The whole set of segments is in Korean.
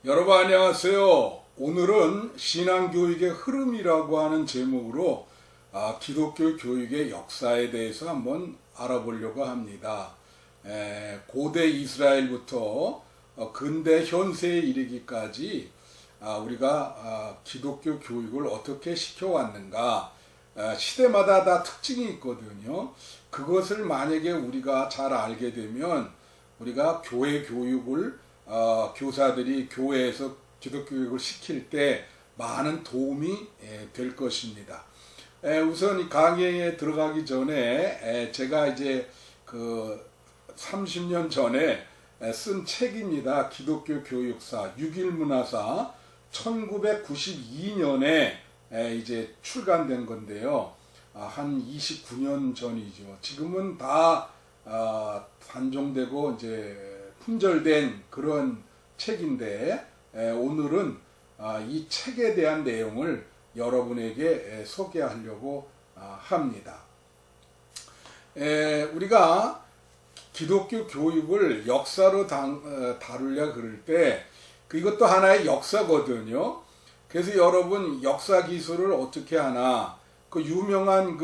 여러분 안녕하세요. 오늘은 신앙교육의 흐름이라고 하는 제목으로 기독교 교육의 역사에 대해서 한번 알아보려고 합니다. 고대 이스라엘부터 근대 현세에 이르기까지 우리가 기독교 교육을 어떻게 시켜왔는가, 시대마다 다 특징이 있거든요. 그것을 만약에 우리가 잘 알게 되면 우리가 교회 교육을 교사들이 교회에서 기독교육을 시킬 때 많은 도움이 될 것입니다. 우선 이 강의에 들어가기 전에 제가 이제 30년 전에 쓴 책입니다. 기독교 교육사 6.1문화사 1992년에 이제 출간된 건데요. 한 29년 전이죠. 지금은 다 단종되고 이제 품절된 그런 책인데 오늘은 이 책에 대한 내용을 여러분에게 소개하려고 합니다. 우리가 기독교 교육을 역사로 다루려 그럴 때 이것도 하나의 역사거든요. 그래서 여러분 역사 기술을 어떻게 하나, 그 유명한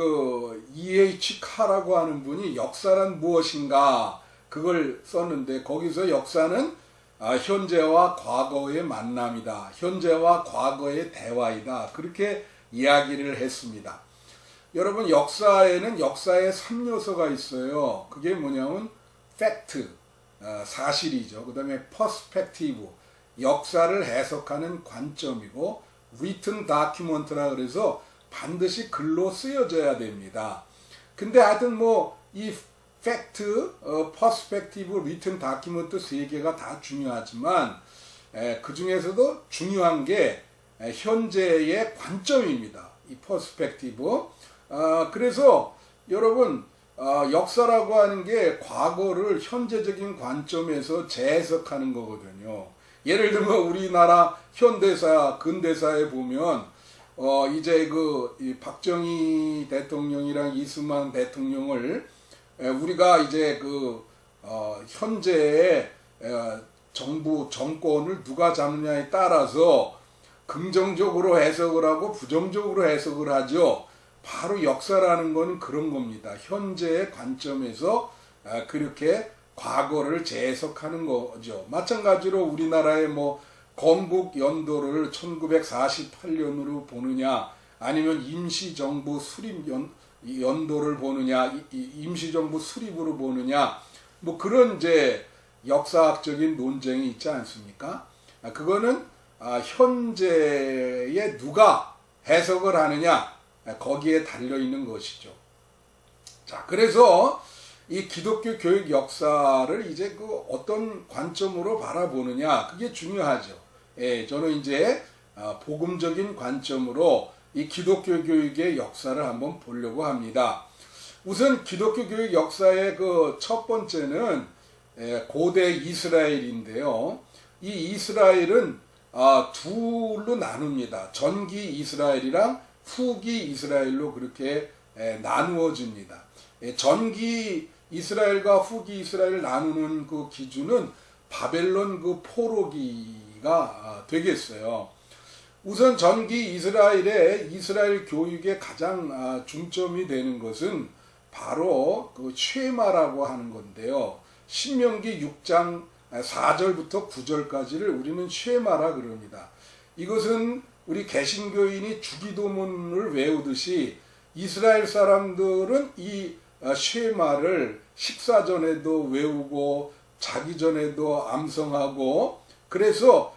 E.H. 카라고 하는 분이 역사란 무엇인가 그걸 썼는데, 거기서 역사는 현재와 과거의 만남이다, 현재와 과거의 대화이다, 그렇게 이야기를 했습니다. 여러분 역사에는 역사의 3요소가 있어요. 그게 뭐냐면 팩트, 사실이죠. 그 다음에 퍼스펙티브, 역사를 해석하는 관점이고, written document라 그래서 반드시 글로 쓰여져야 됩니다. 근데 하여튼 이 팩트, 퍼스펙티브, 리튼 다큐멘트 세 개가 다 중요하지만 그 중에서도 중요한 게 현재의 관점입니다. 이 퍼스펙티브. 그래서 여러분 역사라고 하는 게 과거를 현재적인 관점에서 재해석하는 거거든요. 예를 들면 우리나라 현대사, 근대사에 보면 이제 이 박정희 대통령이랑 이승만 대통령을 우리가 이제 현재의 정부 정권을 누가 잡느냐에 따라서 긍정적으로 해석을 하고 부정적으로 해석을 하죠. 바로 역사라는 건 그런 겁니다. 현재의 관점에서 그렇게 과거를 재해석하는 거죠. 마찬가지로 우리나라의 건국 연도를 1948년으로 보느냐, 아니면 임시정부 수립 연도를 보느냐, 임시정부 수립으로 보느냐, 그런 이제 역사학적인 논쟁이 있지 않습니까? 그거는 현재에 누가 해석을 하느냐, 거기에 달려 있는 것이죠. 자, 그래서 이 기독교 교육 역사를 이제 어떤 관점으로 바라보느냐, 그게 중요하죠. 저는 이제 복음적인 관점으로 이 기독교 교육의 역사를 한번 보려고 합니다. 우선 기독교 교육 역사의 첫 번째는 고대 이스라엘인데요. 이 이스라엘은 둘로 나눕니다. 전기 이스라엘이랑 후기 이스라엘로 그렇게 나누어집니다. 전기 이스라엘과 후기 이스라엘을 나누는 그 기준은 바벨론 포로기가 되겠어요. 우선 전기 이스라엘의 이스라엘 교육의 가장 중점이 되는 것은 바로 쉐마라고 하는 건데요. 신명기 6장 4절부터 9절까지를 우리는 쉐마라 그럽니다. 이것은 우리 개신교인이 주기도문을 외우듯이 이스라엘 사람들은 이 쉐마를 식사 전에도 외우고 자기 전에도 암송하고, 그래서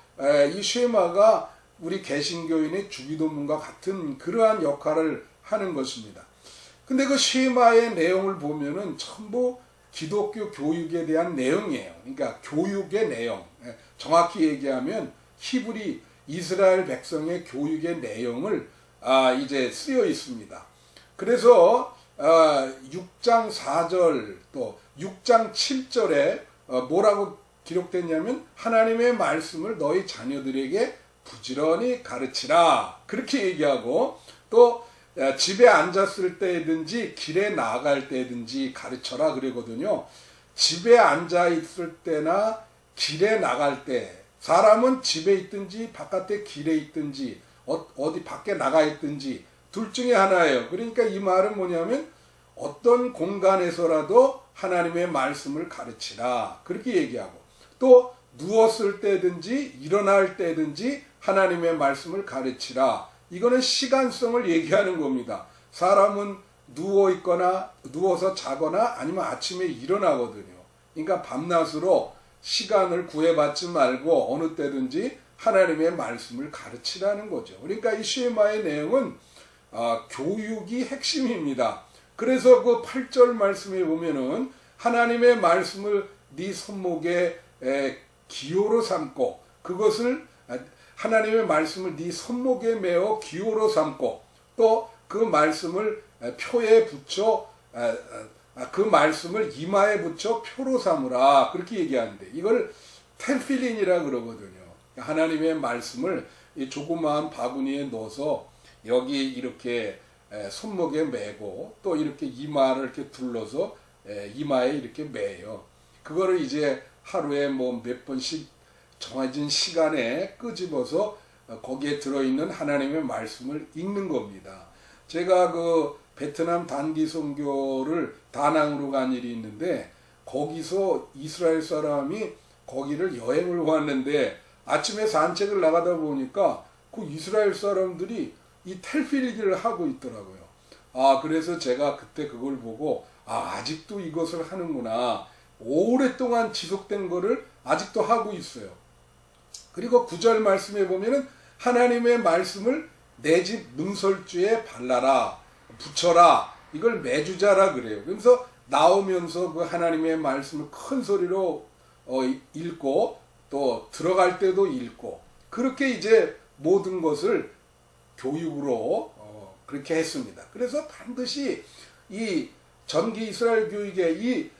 이 쉐마가 우리 개신교인의 주기도문과 같은 그러한 역할을 하는 것입니다. 근데 그 쉐마의 내용을 보면은 전부 기독교 교육에 대한 내용이에요. 그러니까 교육의 내용, 정확히 얘기하면 히브리 이스라엘 백성의 교육의 내용을 이제 쓰여 있습니다. 그래서 6장 4절 또 6장 7절에 뭐라고 기록됐냐면, 하나님의 말씀을 너희 자녀들에게 부지런히 가르치라, 그렇게 얘기하고, 또 집에 앉았을 때든지 길에 나갈 때든지 가르쳐라 그러거든요. 집에 앉아 있을 때나 길에 나갈 때, 사람은 집에 있든지 바깥에 길에 있든지 어디 밖에 나가 있든지 둘 중에 하나예요. 그러니까 이 말은 뭐냐면 어떤 공간에서라도 하나님의 말씀을 가르치라 그렇게 얘기하고, 또 누웠을 때든지 일어날 때든지 하나님의 말씀을 가르치라. 이거는 시간성을 얘기하는 겁니다. 사람은 누워서 자거나 아니면 아침에 일어나거든요. 그러니까 밤낮으로 시간을 구애받지 말고 어느 때든지 하나님의 말씀을 가르치라는 거죠. 그러니까 이 쉐마의 내용은 교육이 핵심입니다. 그래서 그 8절 말씀에 보면은 하나님의 말씀을 네 손목에 기호로 삼고, 그것을 하나님의 말씀을 네 손목에 메어 기호로 삼고, 또 그 말씀을 표에 붙여 그 말씀을 이마에 붙여 표로 삼으라 그렇게 얘기하는데, 이걸 텔필린이라 그러거든요. 하나님의 말씀을 이 조그마한 바구니에 넣어서 여기 이렇게 손목에 메고 또 이렇게 이마를 이렇게 둘러서 이마에 이렇게 매요. 그거를 이제 하루에 뭐 몇 번씩 정해진 시간에 끄집어서 거기에 들어있는 하나님의 말씀을 읽는 겁니다. 제가 그 베트남 단기 선교를 다낭으로 간 일이 있는데, 거기서 이스라엘 사람이 거기를 여행을 왔는데 아침에 산책을 나가다 보니까 그 이스라엘 사람들이 이 텔필기를 하고 있더라고요. 그래서 제가 그때 그걸 보고 아직도 이것을 하는구나. 오랫동안 지속된 거를 아직도 하고 있어요. 그리고 9절 말씀에 보면은 하나님의 말씀을 내 집 문설주에 발라라, 붙여라, 이걸 매주자라 그래요. 그래서 나오면서 그 하나님의 말씀을 큰 소리로 읽고 또 들어갈 때도 읽고, 그렇게 이제 모든 것을 교육으로 그렇게 했습니다. 그래서 반드시 이 전기 이스라엘 교육의 이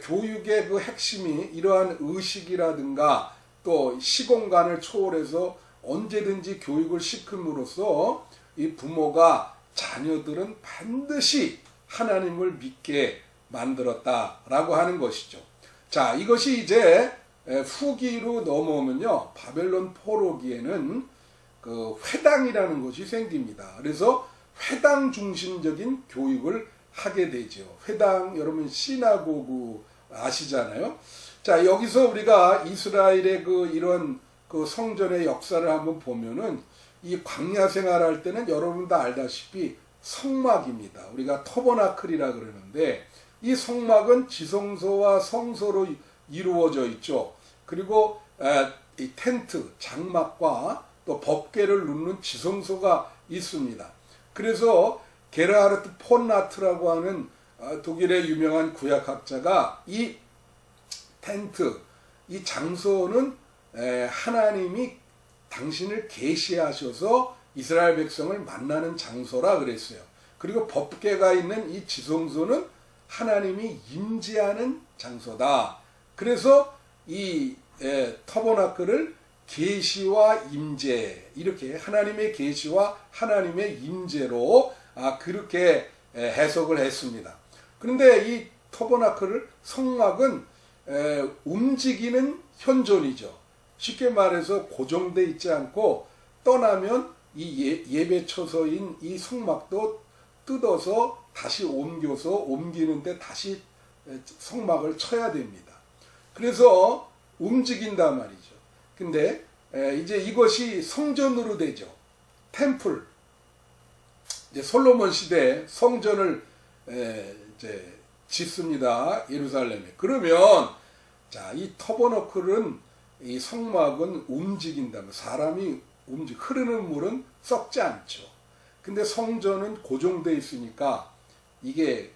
교육의 그 핵심이 이러한 의식이라든가 또 시공간을 초월해서 언제든지 교육을 시킴으로써 이 부모가 자녀들은 반드시 하나님을 믿게 만들었다라고 하는 것이죠. 자, 이것이 이제 후기로 넘어오면요, 바벨론 포로기에는 그 회당이라는 것이 생깁니다. 그래서 회당 중심적인 교육을 하게 되죠. 회당, 여러분 시나고그 아시잖아요. 자, 여기서 우리가 이스라엘의 이런 성전의 역사를 한번 보면은, 이 광야 생활할 때는 여러분 다 알다시피 성막입니다. 우리가 터버나클이라 그러는데, 이 성막은 지성소와 성소로 이루어져 있죠. 그리고 이 텐트, 장막과 또 법궤를 놓는 지성소가 있습니다. 그래서 게르하르트 폰 나트라고 하는 독일의 유명한 구약학자가 이 텐트, 이 장소는 하나님이 당신을 계시하셔서 이스라엘 백성을 만나는 장소라 그랬어요. 그리고 법궤가 있는 이 지성소는 하나님이 임재하는 장소다. 그래서 이 터버나클을 계시와 임재, 이렇게 하나님의 계시와 하나님의 임재로 그렇게 해석을 했습니다. 그런데 이 터버나클을, 성막은 움직이는 현존이죠. 쉽게 말해서 고정돼 있지 않고 떠나면 이 예배 처소인 이 성막도 뜯어서 다시 옮기는데 다시 성막을 쳐야 됩니다. 그래서 움직인단 말이죠. 근데 이제 이것이 성전으로 되죠. 템플. 이제 솔로몬 시대에 성전을 이제 짓습니다. 예루살렘에. 그러면 자, 이 터버너클은, 이 성막은 움직인다면 사람이 흐르는 물은 썩지 않죠. 근데 성전은 고정돼 있으니까 이게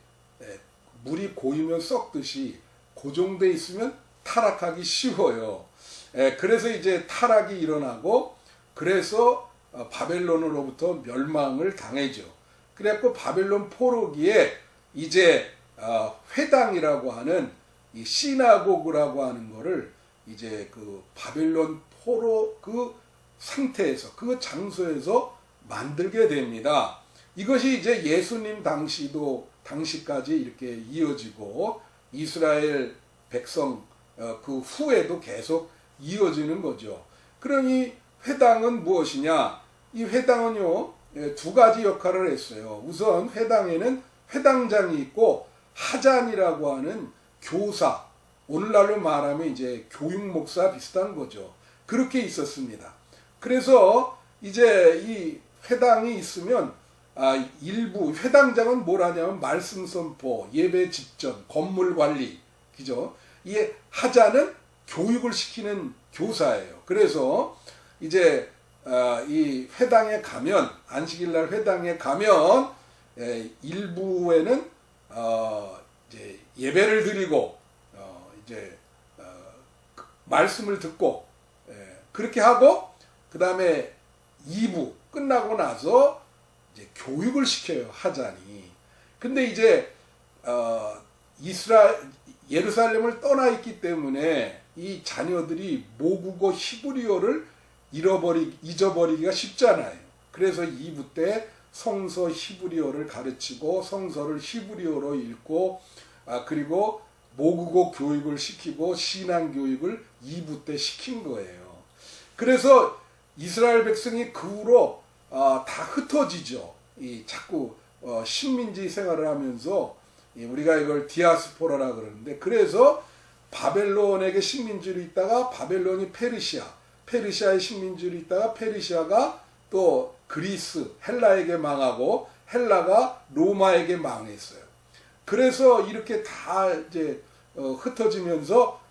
물이 고이면 썩듯이 고정돼 있으면 타락하기 쉬워요. 그래서 이제 타락이 일어나고, 그래서 바벨론으로부터 멸망을 당해죠. 그래갖고 바벨론 포로기에 이제 회당이라고 하는 이 시나고그라고 하는 거를 이제 그 바벨론 포로 그 상태에서, 그 장소에서 만들게 됩니다. 이것이 이제 예수님 당시까지 이렇게 이어지고 이스라엘 백성 그 후에도 계속 이어지는 거죠. 그러니 회당은 무엇이냐? 이 회당은요, 두 가지 역할을 했어요. 우선 회당에는 회당장이 있고 하잔이라고 하는 교사, 오늘날로 말하면 이제 교육목사 비슷한 거죠. 그렇게 있었습니다. 그래서 이제 이 회당이 있으면 일부 회당장은 뭘 하냐면 말씀 선포, 예배 집전, 건물 관리, 그죠? 이 하자는 교육을 시키는 교사예요. 그래서 이제 이 회당에 가면, 안식일날 회당에 가면 일부에는 이제 예배를 드리고 이제 말씀을 듣고 그렇게 하고, 그 다음에 2부 끝나고 나서 이제 교육을 시켜요, 하자니. 근데 이제 예루살렘을 떠나 있기 때문에 이 자녀들이 모국어 히브리어를 잊어버리기가 쉽잖아요. 그래서 2부 때 성서 히브리어를 가르치고 성서를 히브리어로 읽고 그리고 모국어 교육을 시키고 신앙 교육을 2부 때 시킨 거예요. 그래서 이스라엘 백성이 그 후로 다 흩어지죠. 자꾸 식민지 생활을 하면서 우리가 이걸 디아스포라라 그러는데, 그래서 바벨론에게 식민지로 있다가 바벨론이 페르시아의 식민지로 있다가 페르시아가 또 그리스, 헬라에게 망하고 헬라가 로마에게 망했어요. 그래서 이렇게 다 이제 흩어지면서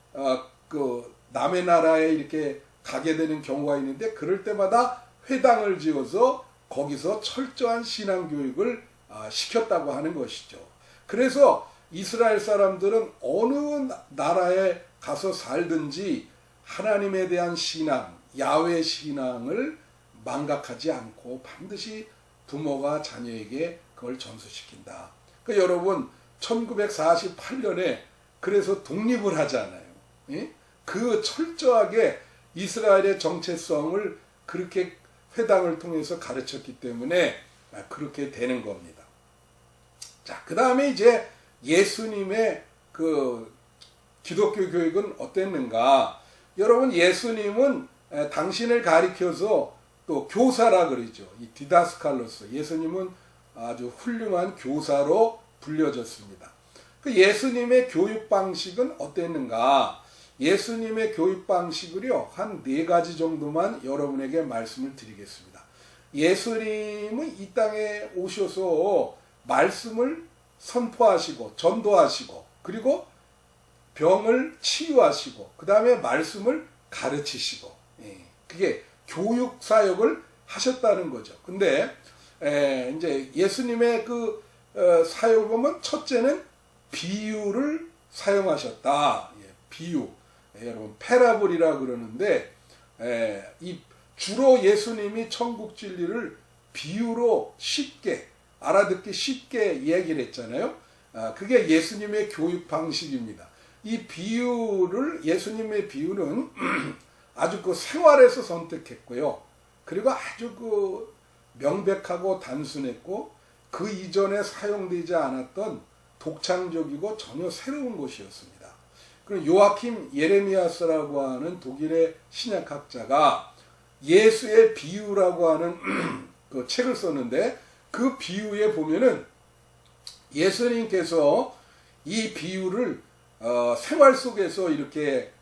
그 남의 나라에 이렇게 가게 되는 경우가 있는데, 그럴 때마다 회당을 지어서 거기서 철저한 신앙 교육을 시켰다고 하는 것이죠. 그래서 이스라엘 사람들은 어느 나라에 가서 살든지 하나님에 대한 신앙, 야훼 신앙을 망각하지 않고 반드시 부모가 자녀에게 그걸 전수시킨다. 여러분 1948년에 그래서 독립을 하잖아요. 그 철저하게 이스라엘의 정체성을 그렇게 회당을 통해서 가르쳤기 때문에 그렇게 되는 겁니다. 자, 그 다음에 이제 예수님의 그 기독교 교육은 어땠는가? 여러분, 예수님은 당신을 가리켜서 또 교사라 그러죠. 이 디다스칼로스. 예수님은 아주 훌륭한 교사로 불려졌습니다. 그 예수님의 교육 방식은 어땠는가? 예수님의 교육 방식을요, 한 4가지 정도만 여러분에게 말씀을 드리겠습니다. 예수님은 이 땅에 오셔서 말씀을 선포하시고 전도하시고 그리고 병을 치유하시고 그 다음에 말씀을 가르치시고, 그게 교육 사역을 하셨다는 거죠. 근데 이제 예수님의 그 사역을 보면 첫째는 비유를 사용하셨다. 비유. 여러분 패라블이라 그러는데, 이 주로 예수님이 천국 진리를 비유로 쉽게 알아듣기 쉽게 얘기를 했잖아요. 그게 예수님의 교육 방식입니다. 이 비유를, 예수님의 비유는 아주 그 생활에서 선택했고요. 그리고 아주 그 명백하고 단순했고 그 이전에 사용되지 않았던 독창적이고 전혀 새로운 것이었습니다. 그리고 요아킴 예레미야스라고 하는 독일의 신약학자가 예수의 비유라고 하는 그 책을 썼는데, 그 비유에 보면은 예수님께서 이 비유를 생활 속에서 이렇게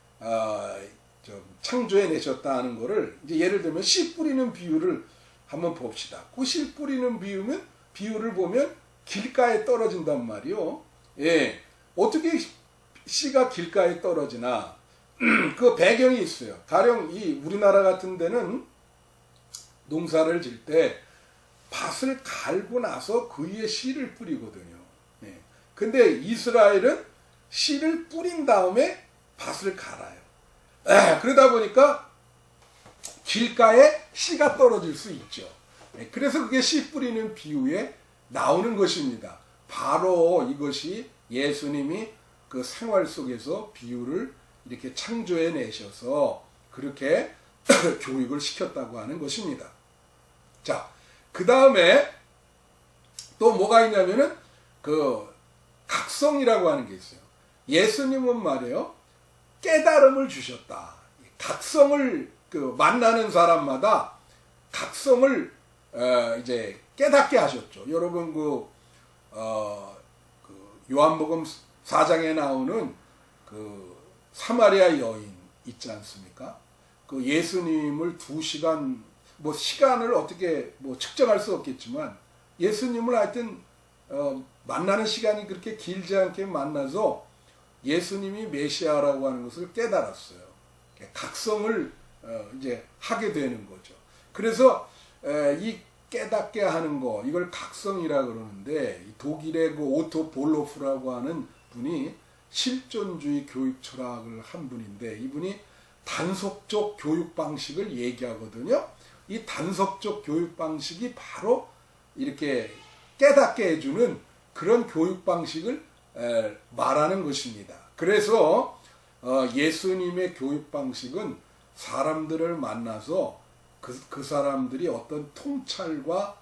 좀 창조해 내셨다는 거를, 이제 예를 들면 씨 뿌리는 비유를 한번 봅시다. 그 씨 뿌리는 비유를 보면 길가에 떨어진단 말이요. 어떻게 씨가 길가에 떨어지나? 그 배경이 있어요. 가령 이 우리나라 같은 데는 농사를 질 때 밭을 갈고 나서 그 위에 씨를 뿌리거든요. 근데 이스라엘은 씨를 뿌린 다음에 밭을 갈아요. 그러다 보니까 길가에 씨가 떨어질 수 있죠. 그래서 그게 씨 뿌리는 비유에 나오는 것입니다. 바로 이것이 예수님이 그 생활 속에서 비유를 이렇게 창조해 내셔서 그렇게 교육을 시켰다고 하는 것입니다. 자, 그 다음에 또 뭐가 있냐면은 그 각성이라고 하는 게 있어요. 예수님은 말이에요, 깨달음을 주셨다. 각성을 만나는 사람마다 각성을 이제 깨닫게 하셨죠. 여러분 요한복음 4장에 나오는 사마리아 여인 있지 않습니까? 예수님을 2시간 시간을 어떻게 측정할 수 없겠지만 예수님을 하여튼 만나는 시간이 그렇게 길지 않게 만나서 예수님이 메시아라고 하는 것을 깨달았어요. 각성을 이제 하게 되는 거죠. 그래서 이 깨닫게 하는 거, 이걸 각성이라 그러는데, 독일의 오토 볼로프라고 하는 분이 실존주의 교육 철학을 한 분인데, 이분이 단속적 교육 방식을 얘기하거든요. 이 단속적 교육 방식이 바로 이렇게 깨닫게 해주는 그런 교육 방식을 말하는 것입니다. 그래서 예수님의 교육 방식은 사람들을 만나서 그 사람들이 어떤 통찰과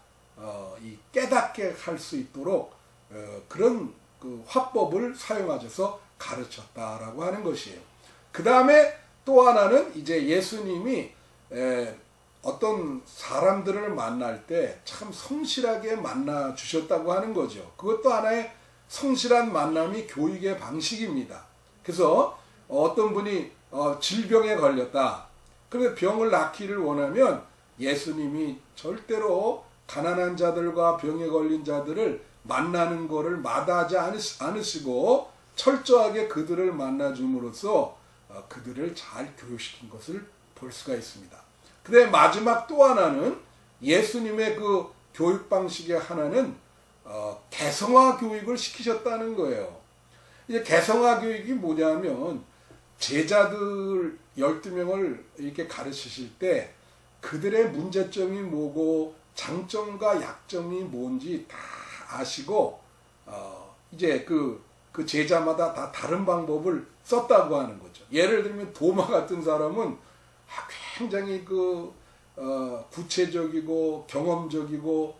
이 깨닫게 할 수 있도록 그런 화법을 사용하셔서 가르쳤다라고 하는 것이에요. 그 다음에 또 하나는 이제 예수님이 어떤 사람들을 만날 때 참 성실하게 만나 주셨다고 하는 거죠. 그것도 하나의 성실한 만남이 교육의 방식입니다. 그래서 어떤 분이 질병에 걸렸다. 그래서 병을 낫기를 원하면 예수님이 절대로 가난한 자들과 병에 걸린 자들을 만나는 것을 마다하지 않으시고 철저하게 그들을 만나줌으로써 그들을 잘 교육시킨 것을 볼 수가 있습니다. 근데 마지막 또 하나는 예수님의 그 교육 방식의 하나는 개성화 교육을 시키셨다는 거예요. 이제 개성화 교육이 뭐냐면 제자들 12명을 이렇게 가르치실 때 그들의 문제점이 뭐고 장점과 약점이 뭔지 다 아시고 이제 그 제자마다 다 다른 방법을 썼다고 하는 거죠. 예를 들면 도마 같은 사람은 굉장히 구체적이고 경험적이고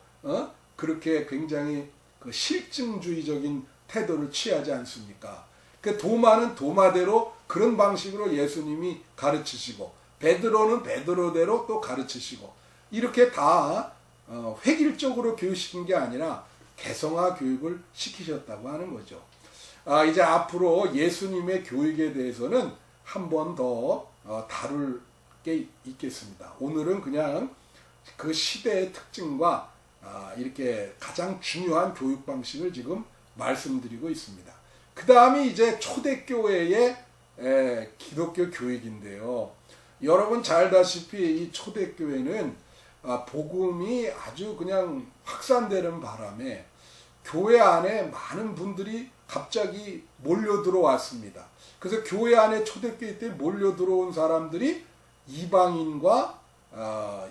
그렇게 굉장히 실증주의적인 태도를 취하지 않습니까? 그 도마는 도마대로 그런 방식으로 예수님이 가르치시고 베드로는 베드로대로 또 가르치시고 이렇게 다 획일적으로 교육시킨 게 아니라 개성화 교육을 시키셨다고 하는 거죠. 이제 앞으로 예수님의 교육에 대해서는 한 번 더 다룰 게 있겠습니다. 오늘은 그냥 그 시대의 특징과 이렇게 가장 중요한 교육 방식을 지금 말씀드리고 있습니다. 그 다음이 이제 초대교회의 기독교 교육인데요. 여러분 잘 알다시피 이 초대교회는 복음이 아주 그냥 확산되는 바람에 교회 안에 많은 분들이 갑자기 몰려 들어왔습니다. 그래서 교회 안에 초대교회 때 몰려 들어온 사람들이 이방인과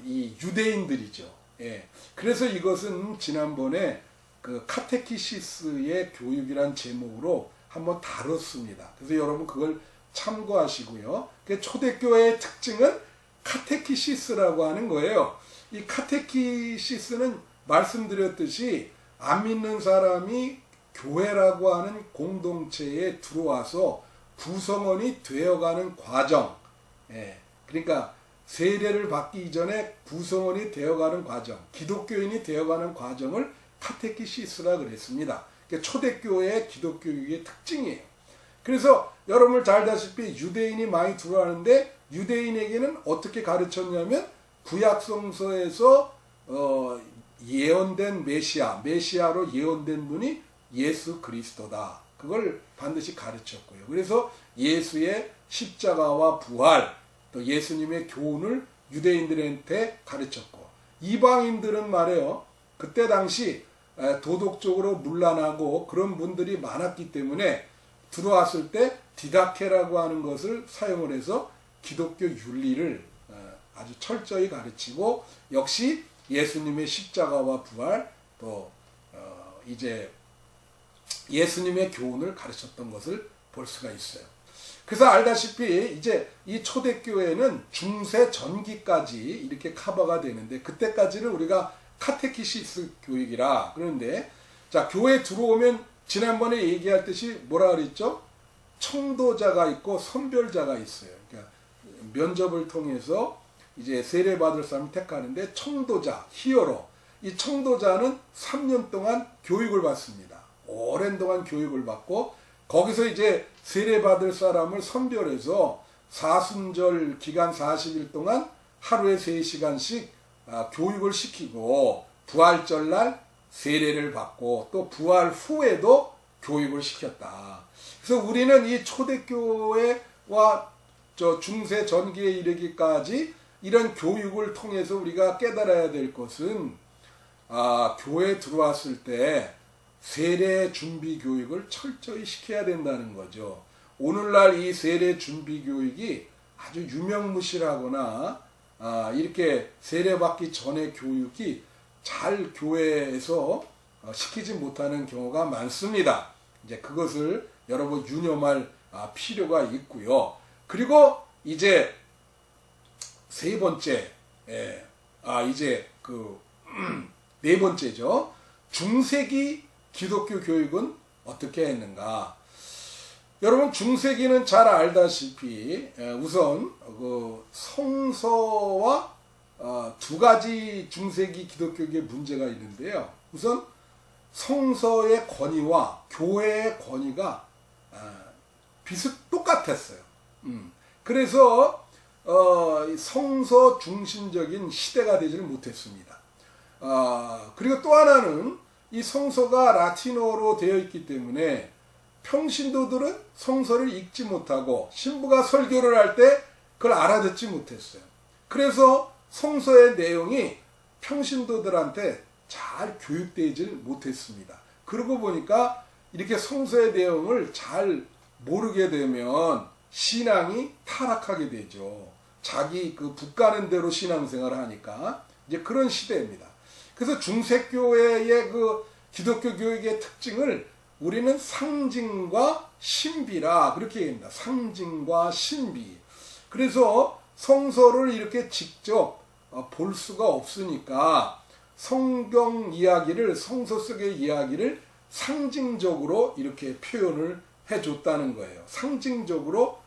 이 유대인들이죠. 예. 그래서 이것은 지난번에 그 카테키시스의 교육이란 제목으로 한번 다뤘습니다. 그래서 여러분 그걸 참고하시고요. 초대교회의 특징은 카테키시스라고 하는 거예요. 이 카테키시스는 말씀드렸듯이 안 믿는 사람이 교회라고 하는 공동체에 들어와서 구성원이 되어가는 과정, 그러니까 세례를 받기 이전에 구성원이 되어가는 과정, 기독교인이 되어가는 과정을 카테키시스라 그랬습니다. 초대교회의 기독교육의 특징이에요. 그래서 여러분 잘 알다시피 유대인이 많이 들어가는데 유대인에게는 어떻게 가르쳤냐면 구약성서에서 예언된 메시아로 예언된 분이 예수 그리스도다. 그걸 반드시 가르쳤고요. 그래서 예수의 십자가와 부활, 또 예수님의 교훈을 유대인들한테 가르쳤고, 이방인들은 말이에요. 그때 당시 도덕적으로 문란하고 그런 분들이 많았기 때문에 들어왔을 때 디다케라고 하는 것을 사용을 해서 기독교 윤리를 아주 철저히 가르치고, 역시 예수님의 십자가와 부활, 또 이제 예수님의 교훈을 가르쳤던 것을 볼 수가 있어요. 그래서 알다시피 이제 이 초대교회는 중세 전기까지 이렇게 커버가 되는데, 그때까지는 우리가 카테키시스 교육이라 그러는데, 자, 교회 들어오면 지난번에 얘기할 듯이 뭐라 그랬죠? 청도자가 있고 선별자가 있어요. 그러니까 면접을 통해서 이제 세례받을 사람을 택하는데 청도자, 히어로. 이 청도자는 3년 동안 교육을 받습니다. 오랜 동안 교육을 받고 거기서 이제 세례받을 사람을 선별해서 사순절 기간 40일 동안 하루에 3시간씩 교육을 시키고 부활절날 세례를 받고 또 부활 후에도 교육을 시켰다. 그래서 우리는 이 초대교회와 중세 전기에 이르기까지 이런 교육을 통해서 우리가 깨달아야 될 것은 교회에 들어왔을 때 세례 준비 교육을 철저히 시켜야 된다는 거죠. 오늘날 이 세례 준비 교육이 아주 유명무실하거나 이렇게 세례받기 전의 교육이 잘 교회에서 시키지 못하는 경우가 많습니다. 이제 그것을 여러분 유념할 필요가 있고요. 그리고 이제 세 번째, 이제 네 번째죠. 중세기 기독교 교육은 어떻게 했는가? 여러분 중세기는 잘 알다시피 우선 성서와 두 가지 중세기 기독교의 문제가 있는데요. 우선 성서의 권위와 교회의 권위가 똑같았어요. 그래서 성서 중심적인 시대가 되지를 못했습니다. 그리고 또 하나는 이 성서가 라틴어로 되어 있기 때문에 평신도들은 성서를 읽지 못하고 신부가 설교를 할 때 그걸 알아듣지 못했어요. 그래서 성서의 내용이 평신도들한테 잘 교육되지 못했습니다. 그러고 보니까 이렇게 성서의 내용을 잘 모르게 되면 신앙이 타락하게 되죠. 자기 북가는 대로 신앙생활을 하니까 이제 그런 시대입니다. 그래서 중세교회의 기독교 교육의 특징을 우리는 상징과 신비라 그렇게 얘기합니다. 상징과 신비. 그래서 성서를 이렇게 직접 볼 수가 없으니까 성경 이야기를 성서 속의 이야기를 상징적으로 이렇게 표현을 해줬다는 거예요. 상징적으로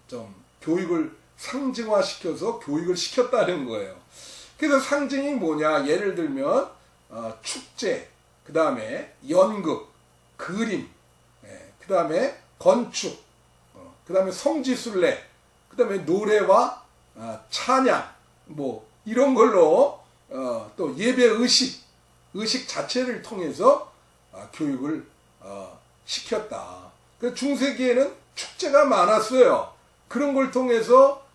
좀 교육을 상징화시켜서 교육을 시켰다는 거예요. 그래서 상징이 뭐냐? 예를 들면 축제, 그 다음에 연극, 그림, 그 다음에 건축, 그 다음에 성지순례, 그 다음에 노래와 찬양, 이런 걸로 또 예배 의식 자체를 통해서 교육을 시켰다. 그 중세기에는 축제가 많았어요. 그런 걸 통해서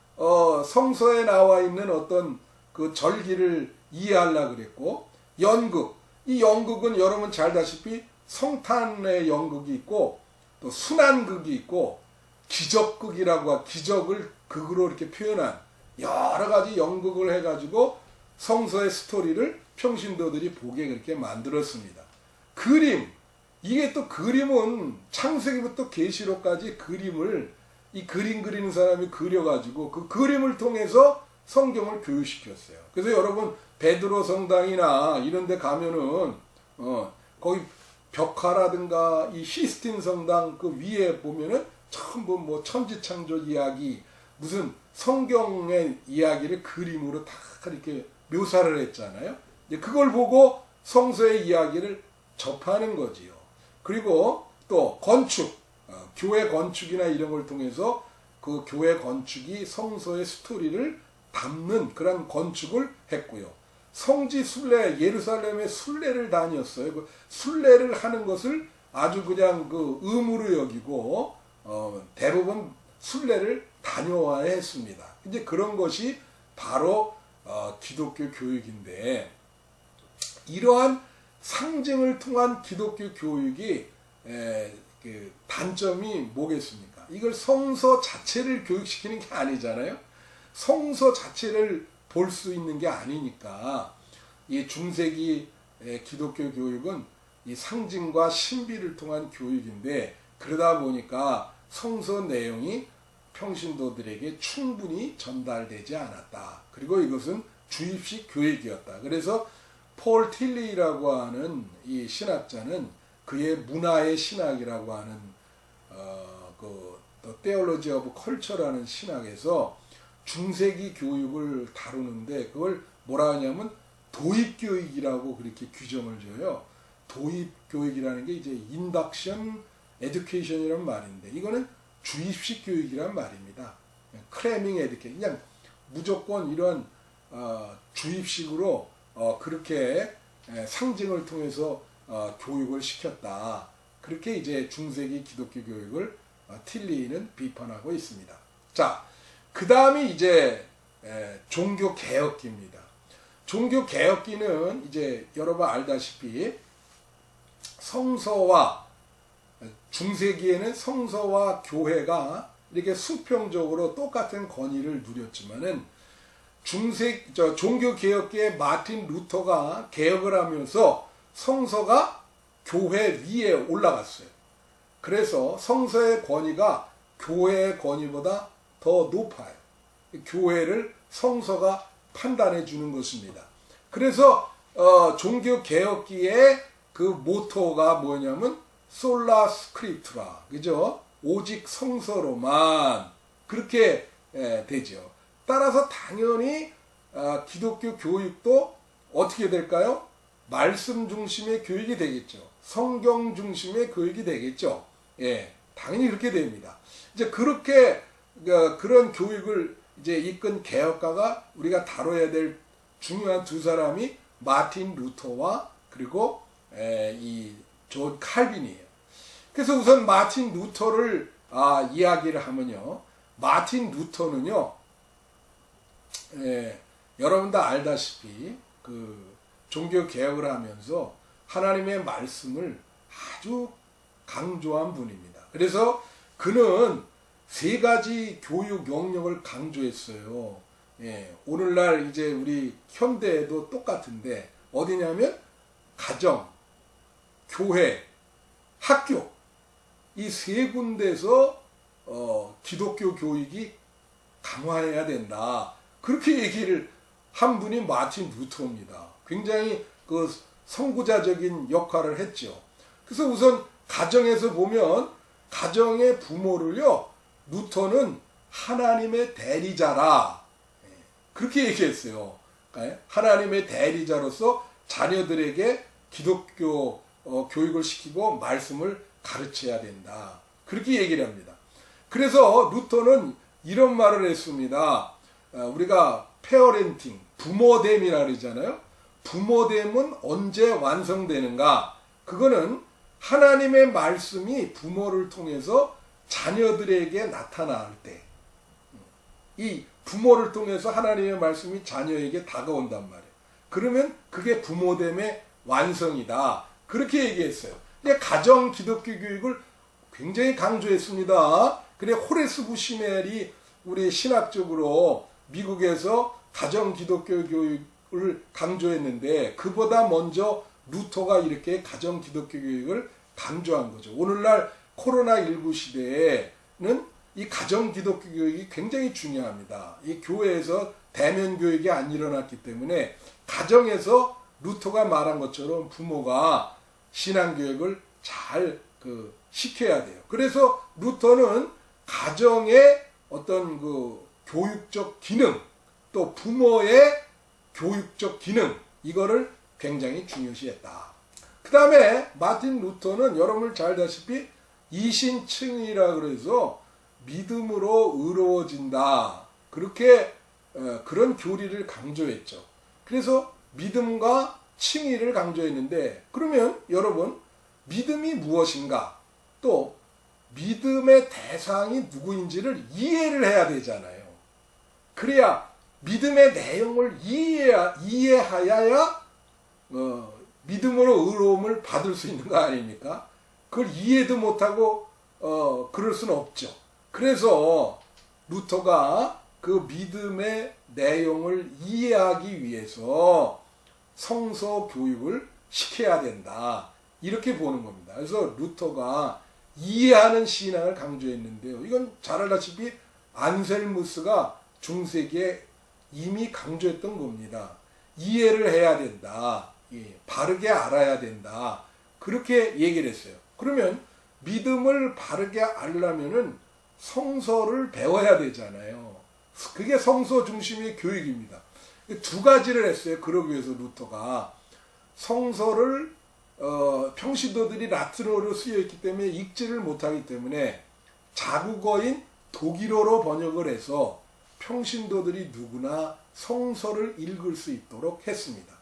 성서에 나와 있는 어떤 그 절기를 이해하려고 그랬고, 연극, 이 연극은 여러분 잘 아다시피 성탄의 연극이 있고 또 순환극이 있고 기적극이라고 기적을 극으로 이렇게 표현한 여러 가지 연극을 해가지고 성서의 스토리를 평신도들이 보게 그렇게 만들었습니다. 그림, 이게 또 그림은 창세기부터 계시록까지 그림을 이 그림 그리는 사람이 그려가지고 그 그림을 통해서 성경을 교육시켰어요. 그래서 여러분 베드로 성당이나 이런 데 가면은 거기 벽화라든가 이 시스틴 성당 그 위에 보면은 전부 천지창조 이야기 무슨 성경의 이야기를 그림으로 다 이렇게 묘사를 했잖아요. 그걸 보고 성서의 이야기를 접하는 거지요. 그리고 또 건축, 교회 건축이나 이런 걸 통해서 그 교회 건축이 성서의 스토리를 담는 그런 건축을 했고요. 성지 순례, 예루살렘에 순례를 다녔어요. 그 순례를 하는 것을 아주 그냥 의무로 여기고 대부분 순례를 다녀와야 했습니다. 이제 그런 것이 바로 기독교 교육인데, 이러한 상징을 통한 기독교 교육이 그 단점이 뭐겠습니까? 이걸 성서 자체를 교육시키는 게 아니잖아요. 성서 자체를 볼 수 있는 게 아니니까 이 중세기 기독교 교육은 이 상징과 신비를 통한 교육인데, 그러다 보니까 성서 내용이 평신도들에게 충분히 전달되지 않았다. 그리고 이것은 주입식 교육이었다. 그래서 폴 틸리라고 하는 이 신학자는 그의 문화의 신학이라고 하는 Theology of Culture라는 신학에서 중세기 교육을 다루는데 그걸 뭐라 하냐면 도입교육이라고 그렇게 규정을 줘요. 도입교육이라는 게 이제 인덕션 에듀케이션이라는 말인데 이거는 주입식 교육이란 말입니다. 크래밍 에듀케이션 그냥 무조건 이런 주입식으로 그렇게 상징을 통해서 교육을 시켰다. 그렇게 이제 중세기 기독교 교육을 틸리는 비판하고 있습니다. 자, 그 다음이 이제 종교개혁기입니다. 종교개혁기는 이제 여러분 알다시피 성서와 중세기에는 성서와 교회가 이렇게 수평적으로 똑같은 권위를 누렸지만은 종교개혁기에 마틴 루터가 개혁을 하면서 성서가 교회 위에 올라갔어요. 그래서 성서의 권위가 교회의 권위보다 더 높아요. 교회를 성서가 판단해 주는 것입니다. 그래서 종교개혁기의 그 모토가 뭐냐면 솔라 스크립투라, 그죠? 오직 성서로만 그렇게 되죠. 따라서 당연히 기독교 교육도 어떻게 될까요? 말씀 중심의 교육이 되겠죠. 성경 중심의 교육이 되겠죠. 예, 당연히 그렇게 됩니다. 이제 그렇게 그런 교육을 이제 이끈 개혁가가 우리가 다뤄야 될 중요한 두 사람이 마틴 루터와 그리고 이 존 칼빈이에요. 그래서 우선 마틴 루터를 이야기를 하면요. 마틴 루터는요. 여러분 다 알다시피 그 종교 개혁을 하면서 하나님의 말씀을 아주 강조한 분입니다. 그래서 그는 세 가지 교육 영역을 강조했어요. 오늘날 이제 우리 현대에도 똑같은데 어디냐면 가정, 교회, 학교 이 세 군데서 기독교 교육이 강화해야 된다. 그렇게 얘기를 한 분이 마틴 루터입니다. 굉장히 그 선구자적인 역할을 했죠. 그래서 우선 가정에서 보면 가정의 부모를요, 루터는 하나님의 대리자라 그렇게 얘기했어요. 하나님의 대리자로서 자녀들에게 기독교 교육을 시키고 말씀을 가르쳐야 된다. 그렇게 얘기를 합니다. 그래서 루터는 이런 말을 했습니다. 우리가 페어렌팅, 부모됨이라 그러잖아요. 부모됨은 언제 완성되는가? 그거는 하나님의 말씀이 부모를 통해서 자녀들에게 나타날 때, 이 부모를 통해서 하나님의 말씀이 자녀에게 다가온단 말이에요. 그러면 그게 부모됨의 완성이다. 그렇게 얘기했어요. 근데 가정 기독교 교육을 굉장히 강조했습니다. 그래 호레스 부시멜이 우리 신학적으로 미국에서 가정 기독교 교육을 강조했는데 그보다 먼저 루터가 이렇게 가정 기독교 교육을 강조한 거죠. 오늘날 코로나19 시대에는 이 가정 기독교 교육이 굉장히 중요합니다. 이 교회에서 대면 교육이 안 일어났기 때문에 가정에서 루터가 말한 것처럼 부모가 신앙교육을 잘 시켜야 돼요. 그래서 루터는 가정의 어떤 그 교육적 기능, 또 부모의 교육적 기능, 이거를 굉장히 중요시했다. 그 다음에 마틴 루터는 여러분 잘 아다시피 이신층이라 그래서 믿음으로 의로워진다. 그렇게 그런 교리를 강조했죠. 그래서 믿음과 칭의를 강조했는데 그러면 여러분 믿음이 무엇인가? 또 믿음의 대상이 누구인지를 이해를 해야 되잖아요. 그래야 믿음의 내용을 이해하여야 믿음으로 의로움을 받을 수 있는 거 아닙니까? 그걸 이해도 못하고 그럴 수는 없죠. 그래서 루터가 그 믿음의 내용을 이해하기 위해서 성서 교육을 시켜야 된다. 이렇게 보는 겁니다. 그래서 루터가 이해하는 신앙을 강조했는데요. 이건 잘 알다시피 안셀무스가 중세기에 이미 강조했던 겁니다. 이해를 해야 된다. 바르게 알아야 된다. 그렇게 얘기를 했어요. 그러면 믿음을 바르게 알려면은 성서를 배워야 되잖아요. 그게 성서 중심의 교육입니다. 두 가지를 했어요. 그러기 위해서 루터가 성서를 평신도들이 라틴어로 쓰여있기 때문에 읽지를 못하기 때문에 자국어인 독일어로 번역을 해서 평신도들이 누구나 성서를 읽을 수 있도록 했습니다.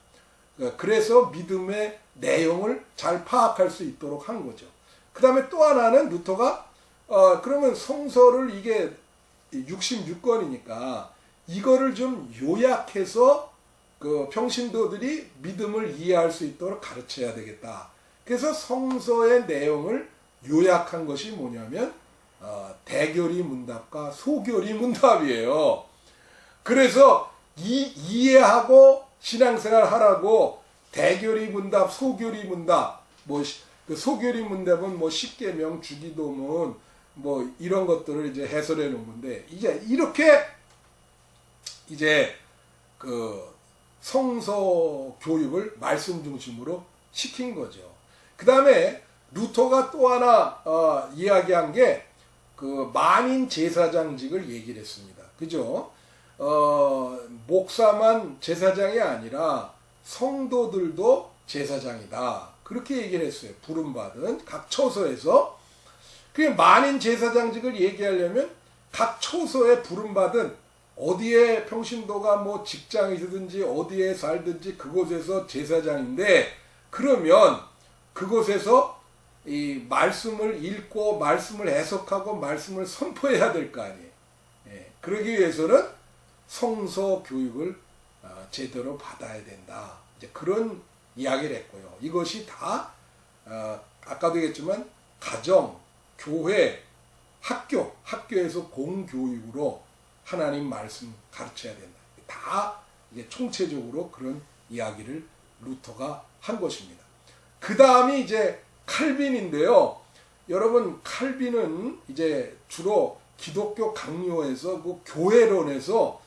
그래서 믿음의 내용을 잘 파악할 수 있도록 한 거죠. 그 다음에 또 하나는 루터가 그러면 성서를 이게 66권이니까 이거를 좀 요약해서 그 평신도들이 믿음을 이해할 수 있도록 가르쳐야 되겠다. 그래서 성서의 내용을 요약한 것이 뭐냐면 대교리 문답과 소교리 문답이에요. 그래서 이해하고 신앙생활 하라고 대교리 문답, 소교리 문답, 그 소교리 문답은 십계명, 주기도문 이런 것들을 이제 해설해 놓은 건데 이제 이렇게 이제 그 성서 교육을 말씀 중심으로 시킨 거죠. 그 다음에 루터가 또 하나 이야기한 게 그 만인 제사장직을 얘기를 했습니다. 그죠? 목사만 제사장이 아니라 성도들도 제사장이다. 그렇게 얘기를 했어요. 부름받은 각 처소에서. 그 만인 제사장직을 얘기하려면 각 처소에 부름받은 어디에 평신도가 직장이든지 어디에 살든지 그곳에서 제사장인데 그러면 그곳에서 이 말씀을 읽고 말씀을 해석하고 말씀을 선포해야 될 거 아니에요. 그러기 위해서는 성서 교육을 제대로 받아야 된다. 이제 그런 이야기를 했고요. 이것이 다 아까도 얘기했지만 가정, 교회, 학교에서 공교육으로 하나님 말씀 가르쳐야 된다. 다 이제 총체적으로 그런 이야기를 루터가 한 것입니다. 그 다음이 이제 칼빈인데요. 여러분 칼빈은 이제 주로 기독교 강요에서 그 교회론에서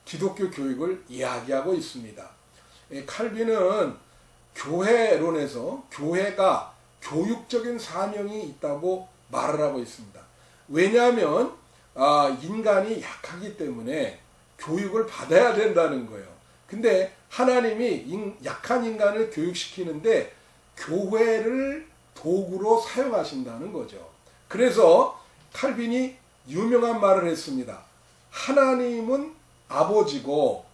기독교 교육을 이야기하고 있습니다. 칼빈은 교회론에서 교회가 교육적인 사명이 있다고 말을 하고 있습니다. 왜냐하면 인간이 약하기 때문에 교육을 받아야 된다는 거예요. 근데 하나님이 약한 인간을 교육시키는데 교회를 도구로 사용하신다는 거죠. 그래서 칼빈이 유명한 말을 했습니다. 하나님은 아버지고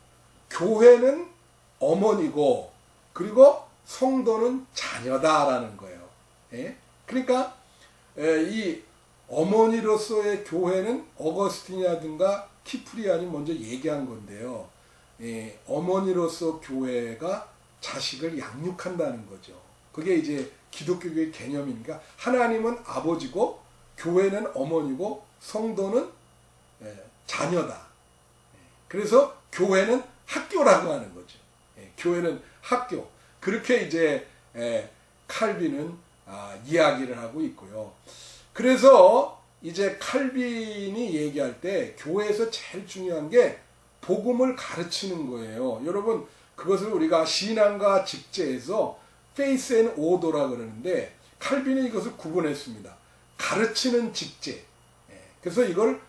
교회는 어머니고 그리고 성도는 자녀다라는 거예요. 그러니까 이 어머니로서의 교회는 어거스틴이라든가 키프리안이 먼저 얘기한 건데요. 어머니로서 교회가 자식을 양육한다는 거죠. 그게 이제 기독교의 개념이니까 하나님은 아버지고 교회는 어머니고 성도는 자녀다. 그래서 교회는 학교라고 하는 거죠. 교회는 학교. 그렇게 이제 칼빈은 이야기를 하고 있고요. 그래서 이제 칼빈이 얘기할 때 교회에서 제일 중요한 게 복음을 가르치는 거예요. 여러분 그것을 우리가 신앙과 직제에서 페이스 앤 오더라 그러는데 칼빈이 이것을 구분했습니다. 가르치는 직제. 그래서 이걸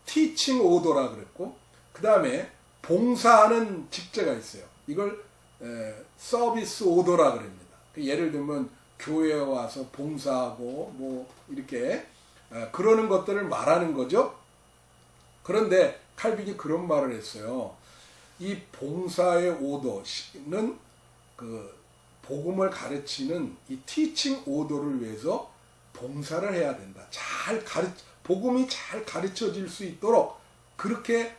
티칭 오더라 그랬고 그 다음에 봉사하는 직제가 있어요. 이걸 서비스 오더라 그럽니다. 예를 들면 교회에 와서 봉사하고 이렇게 그러는 것들을 말하는 거죠. 그런데 칼빈이 그런 말을 했어요. 이 봉사의 오더는 그 복음을 가르치는 이 티칭 오더를 위해서 봉사를 해야 된다. 복음이 잘 가르쳐질 수 있도록 그렇게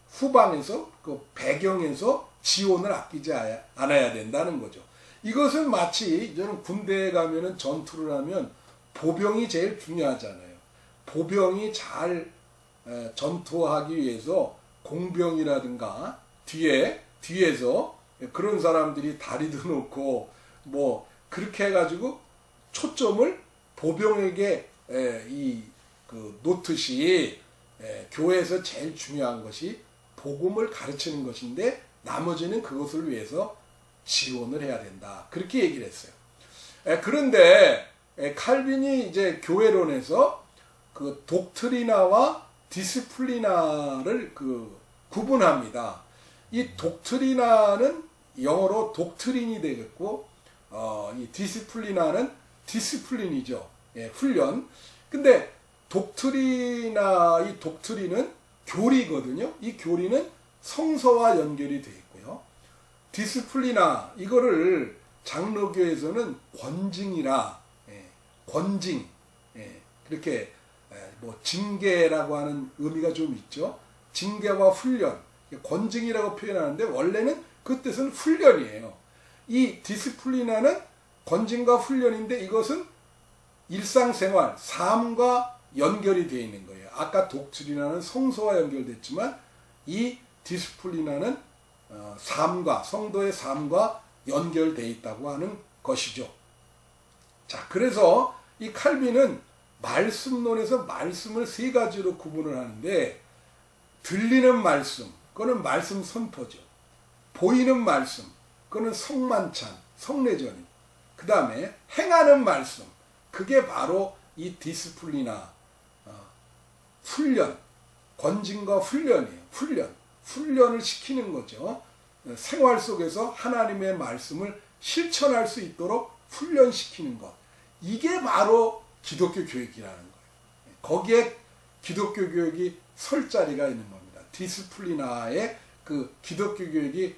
후방에서 그 배경에서 지원을 아끼지 않아야 된다는 거죠. 이것은 마치 저는 군대에 가면은 전투를 하면 보병이 제일 중요하잖아요. 보병이 잘 전투하기 위해서 공병이라든가 뒤에서 그런 사람들이 다리도 놓고 그렇게 해가지고 초점을 보병에게 놓듯이 교회에서 제일 중요한 것이 복음을 가르치는 것인데 나머지는 그것을 위해서 지원을 해야 된다. 그렇게 얘기를 했어요. 그런데 칼빈이 이제 교회론에서 그 독트리나와 디스플리나를 구분합니다. 이 독트리나는 영어로 독트린이 되겠고, 이 디스플리나는 디스플린이죠. 예, 훈련. 근데 이 독트린은 교리거든요. 이 교리는 성서와 연결이 되어 있고요. 디스플리나, 이거를 장로교에서는 권징이라, 권징, 그렇게 뭐 징계라고 하는 의미가 좀 있죠. 징계와 훈련, 권징이라고 표현하는데 원래는 그 뜻은 훈련이에요. 이 디스플리나는 권징과 훈련인데 이것은 일상생활, 삶과 연결이 되어 있는 거예요. 아까 독트리나는 성서와 연결됐지만 이 디스플리나는 삶과, 성도의 삶과 연결되어 있다고 하는 것이죠. 자, 그래서 이 칼빈은 말씀론에서 말씀을 세 가지로 구분을 하는데, 들리는 말씀, 그거는 말씀 선포죠. 보이는 말씀, 그거는 성만찬, 성례전입니다. 그 다음에 행하는 말씀, 그게 바로 이 디스플리나, 훈련, 권징과 훈련이에요. 훈련을 시키는 거죠. 생활 속에서 하나님의 말씀을 실천할 수 있도록 훈련시키는 것. 이게 바로 기독교 교육이라는 거예요. 거기에 기독교 교육이 설 자리가 있는 겁니다. 디스플리나의 그 기독교 교육이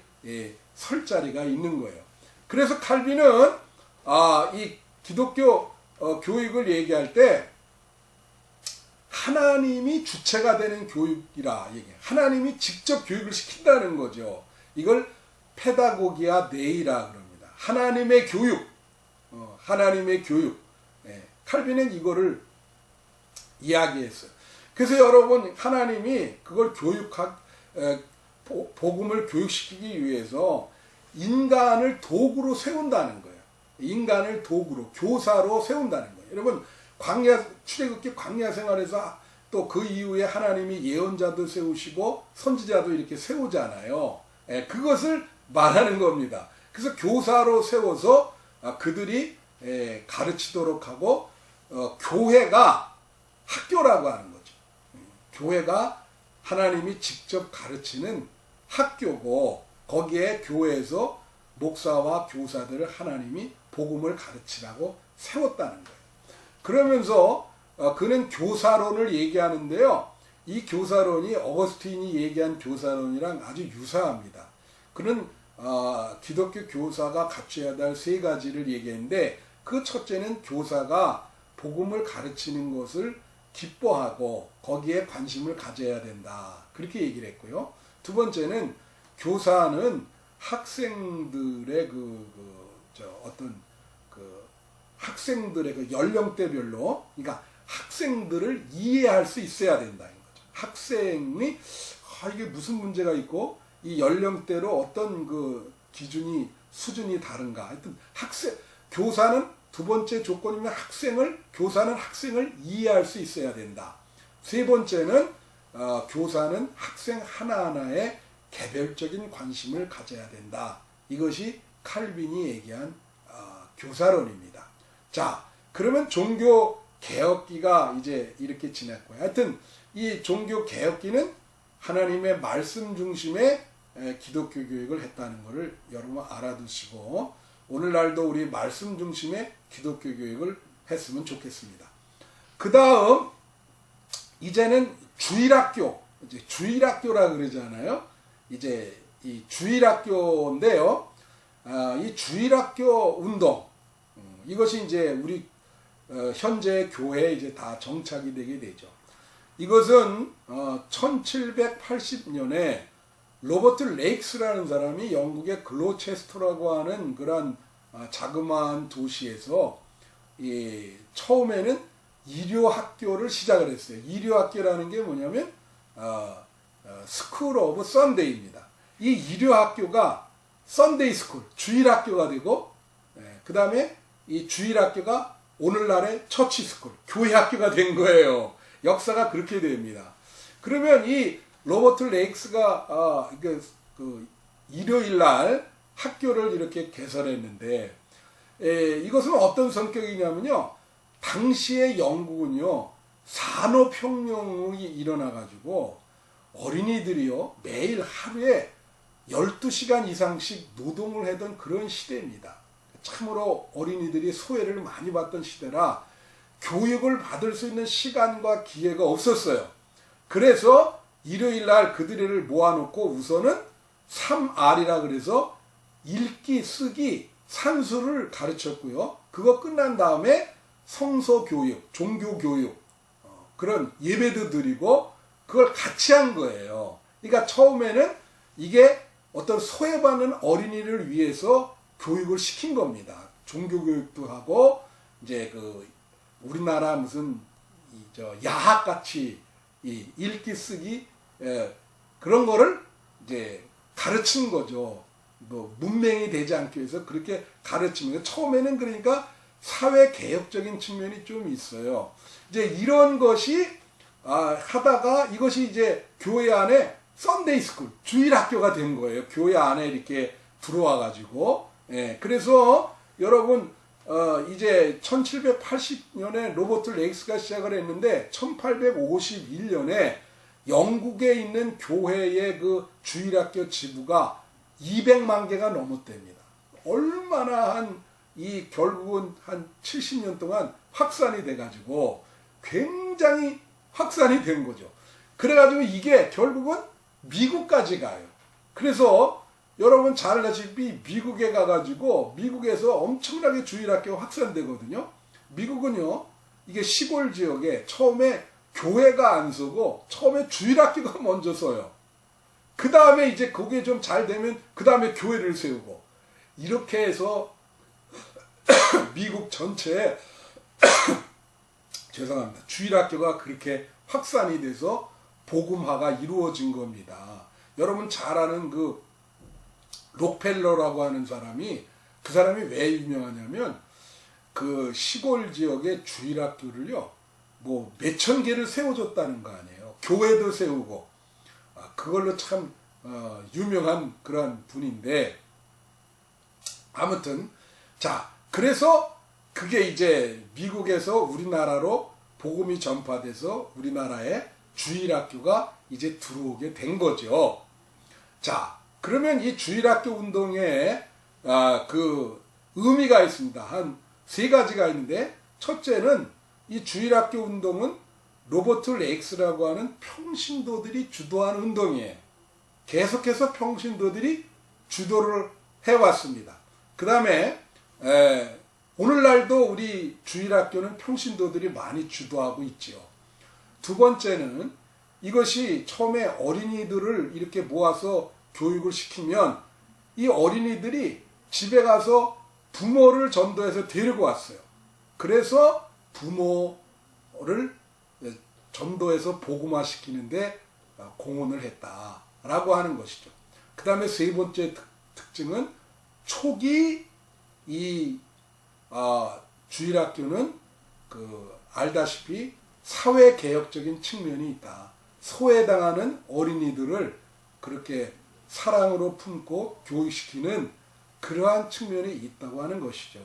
설 자리가 있는 거예요. 그래서 칼빈은 이 기독교 교육을 얘기할 때 하나님이 주체가 되는 교육이라 얘기해요. 하나님이 직접 교육을 시킨다는 거죠. 이걸 페다고기아 네이라 그럽니다. 하나님의 교육. 하나님의 교육. 칼빈은 이거를 이야기했어요. 그래서 여러분, 하나님이 그걸 복음을 교육시키기 위해서 인간을 도구로 세운다는 거예요. 인간을 도구로, 교사로 세운다는 거예요. 여러분, 출애굽기 광야 생활에서 또 그 이후에 하나님이 예언자도 세우시고 선지자도 이렇게 세우잖아요. 그것을 말하는 겁니다. 그래서 교사로 세워서 그들이 가르치도록 하고, 교회가 학교라고 하는 거죠. 교회가 하나님이 직접 가르치는 학교고, 거기에 교회에서 목사와 교사들을 하나님이 복음을 가르치라고 세웠다는 거예요. 그러면서 그는 교사론을 얘기하는데요. 이 교사론이 어거스틴이 얘기한 교사론이랑 아주 유사합니다. 그는 기독교 교사가 갖춰야 될 세 가지를 얘기했는데, 그 첫째는 교사가 복음을 가르치는 것을 기뻐하고 거기에 관심을 가져야 된다. 그렇게 얘기를 했고요. 두 번째는 교사는 학생들의 학생들의 그 연령대별로, 그러니까 학생들을 이해할 수 있어야 된다는 거죠. 학생이 이게 무슨 문제가 있고 이 연령대로 어떤 그 기준이 수준이 다른가. 하여튼 교사는 두 번째 조건이면 교사는 학생을 이해할 수 있어야 된다. 세 번째는 교사는 학생 하나하나에 개별적인 관심을 가져야 된다. 이것이 칼빈이 얘기한 교사론입니다. 자, 그러면 종교 개혁기가 이제 이렇게 지났고요. 하여튼 이 종교 개혁기는 하나님의 말씀 중심의 기독교 교육을 했다는 것을 여러분 알아두시고, 오늘날도 우리 말씀 중심의 기독교 교육을 했으면 좋겠습니다. 그 다음 이제는 주일학교, 이제 주일학교라 그러잖아요. 이제 이 주일학교인데요. 이 주일학교 운동, 이것이 이제 우리 현재 교회에 이제 다 정착이 되게 되죠. 이것은 1780년에 로버트 레익스라는 사람이 영국의 글로체스터라고 하는 그런 자그마한 도시에서 처음에는 일요학교를 시작을 했어요. 일요학교라는 게 뭐냐면 스쿨 오브 썬데이입니다. 이 일요학교가 썬데이 스쿨, 주일학교가 되고, 그 다음에 이 주일학교가 오늘날의 처치 스쿨, 교회학교가 된 거예요. 역사가 그렇게 됩니다. 그러면 이 로버트 레익스가 그 일요일날 학교를 이렇게 개설했는데, 이것은 어떤 성격이냐면요, 당시의 영국은요, 산업혁명이 일어나가지고 어린이들이요, 매일 하루에 12시간 이상씩 노동을 하던 그런 시대입니다. 참으로 어린이들이 소외를 많이 받던 시대라 교육을 받을 수 있는 시간과 기회가 없었어요. 그래서 일요일 날 그들을 모아놓고 우선은 3R이라 그래서 읽기, 쓰기, 산수를 가르쳤고요. 그거 끝난 다음에 성서교육, 종교교육, 그런 예배도 드리고 그걸 같이 한 거예요. 그러니까 처음에는 이게 어떤 소외받는 어린이를 위해서 교육을 시킨 겁니다. 종교교육도 하고 이제 그 우리나라 무슨 야학같이 이 읽기 쓰기 그런 거를 이제 가르친 거죠. 뭐 문맹이 되지 않기 위해서 그렇게 가르치면 처음에는 그러니까 사회 개혁적인 측면이 좀 있어요. 이제 이런 것이 하다가 이것이 이제 교회 안에 썬데이 스쿨 주일 학교가 된 거예요. 교회 안에 이렇게 들어와 가지고 그래서 여러분 이제 1780년에 로버트 레익스가 시작을 했는데 1851년에 영국에 있는 교회의 그 주일학교 지부가 200만 개가 넘었답니다. 얼마나 결국은 한 70년 동안 확산이 돼가지고 굉장히 확산이 된 거죠. 그래가지고 이게 결국은 미국까지 가요. 그래서 여러분 잘 아시다시피 미국에 가가지고 미국에서 엄청나게 주일학교가 확산되거든요. 미국은요, 이게 시골 지역에 처음에 교회가 안 서고 처음에 주일학교가 먼저 서요. 그 다음에 이제 그게 좀 잘 되면 그 다음에 교회를 세우고 이렇게 해서 미국 전체에 죄송합니다. 주일학교가 그렇게 확산이 돼서 복음화가 이루어진 겁니다. 여러분 잘 아는 그 록펠러라고 하는 사람이 그 사람이 왜 유명하냐면 그 시골 지역의 주일학교를요 뭐 몇천 개를 세워줬다는 거 아니에요. 교회도 세우고 그걸로 참 유명한 그런 분인데 아무튼 자 그래서 그게 이제 미국에서 우리나라로 복음이 전파돼서 우리나라에 주일학교가 이제 들어오게 된 거죠. 자 그러면 이 주일학교 운동에 그 의미가 있습니다. 한 3가지가 있는데 첫째는 이 주일학교 운동은 로버트 레익스라고 하는 평신도들이 주도한 운동이에요. 계속해서 평신도들이 주도를 해왔습니다. 그 다음에 오늘날도 우리 주일학교는 평신도들이 많이 주도하고 있죠. 두 번째는 이것이 처음에 어린이들을 이렇게 모아서 교육을 시키면 이 어린이들이 집에 가서 부모를 전도해서 데리고 왔어요. 그래서 부모를 전도해서 복음화 시키는데 공헌을 했다라고 하는 것이죠. 그 다음에 3번째 특징은 초기 이 주일학교는 알다시피 사회개혁적인 측면이 있다. 소외당하는 어린이들을 그렇게 사랑으로 품고 교육시키는 그러한 측면이 있다고 하는 것이죠.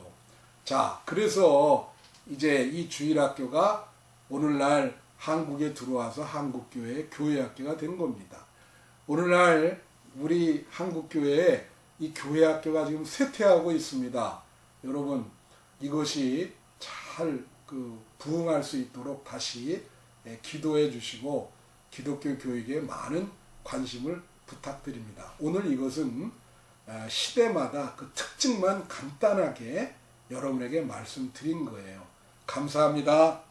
자, 그래서 이제 이 주일학교가 오늘날 한국에 들어와서 한국교회의 교회학교가 된 겁니다. 오늘날 우리 한국교회에 이 교회학교가 지금 쇠퇴하고 있습니다. 여러분 이것이 잘 부흥할 수 있도록 다시 기도해 주시고 기독교 교육에 많은 관심을 부탁드립니다. 오늘 이것은 시대마다 그 특징만 간단하게 여러분에게 말씀드린 거예요. 감사합니다.